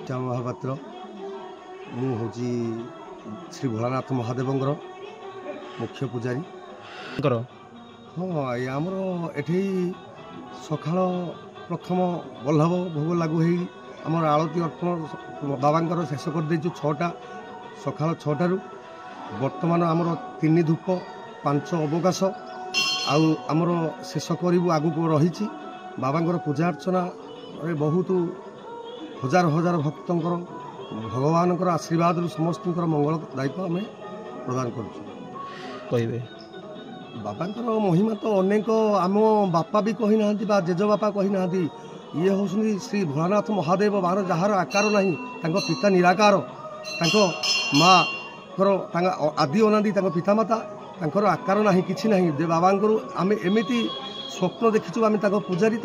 श्याम महापात्र मुझे श्री भोलानाथ महादेव मुख्य पूजारी हाँ आमर एठी सकाल प्रथम बल्लभ भोग लागू हो आम आलती अर्पण बाबा शेष कर देचु 6टा सकाल 6टारू बर्तमान आमर 3 धूप 5 अवकाश आमर शेष करूँ आगू रही बाबा पूजा अर्चना बहुत हजार हजार भक्तों भगवान आशीर्वाद समस्त मंगल दायित्व आम प्रदान करें बाबा महिमा तो अनेक आम बापा भी कही ना जेज बापा कही ना ये हूँ श्री भोलानाथ महादेव बाहर जार आकार ना पिता निराकार माँ आदि अनादि पितामाता आकार ना कि ना बाबा आम एमती स्वप्न देखीचु आम पूजारी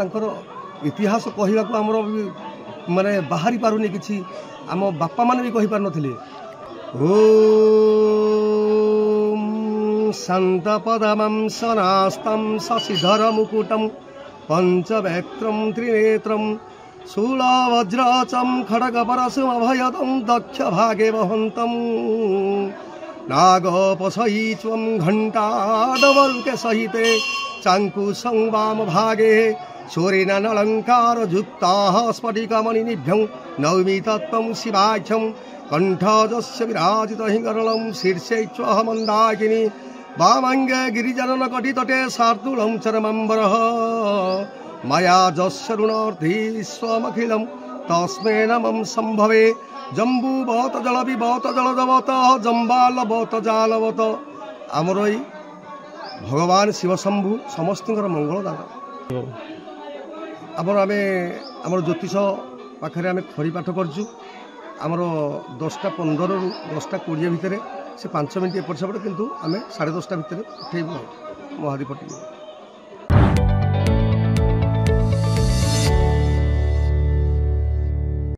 इतिहास कहवा को आमर माने बाहरी पारुनी किछि आम बापा माने भी कहि पार नथिले। ओम शांतपदमं सनास्तं शशिधर मुकुटं पंचवक्त्रं त्रिनेत्रं शूलवज्रचं खड्गपरशुमभयदं दक्ष भागे वहन्तं नागपसयित्वं घण्टाडमरुके सहिते चाङ्कुशं वाम भागे सूर्यनलंकार युक्ता स्फटिकमणिनिभ्यं नौमि तत्त्वं शिवाख्यं कंठजस्य विराजित हिंगरलं शीर्षे मंदाकिनी वामंगे गिरिजनन कटितटे शार्दूलं चरमंबरः मया जस्य ऋणार्धीस्वमखिलं तस्मै नमः संभवे जम्बूवत जल विवत जलदवत जम्बालवत जालवत आमर भगवान शिव शंभु समस्त मंगल दाता आमर आम ज्योतिष पाखे आम खरी पाठ करछु आमर 10:15 ରୁ 10:20 भितर से 5 मिनट एपट सेपट किंतु आम 10:30 भितर उठेबू महादीपटी।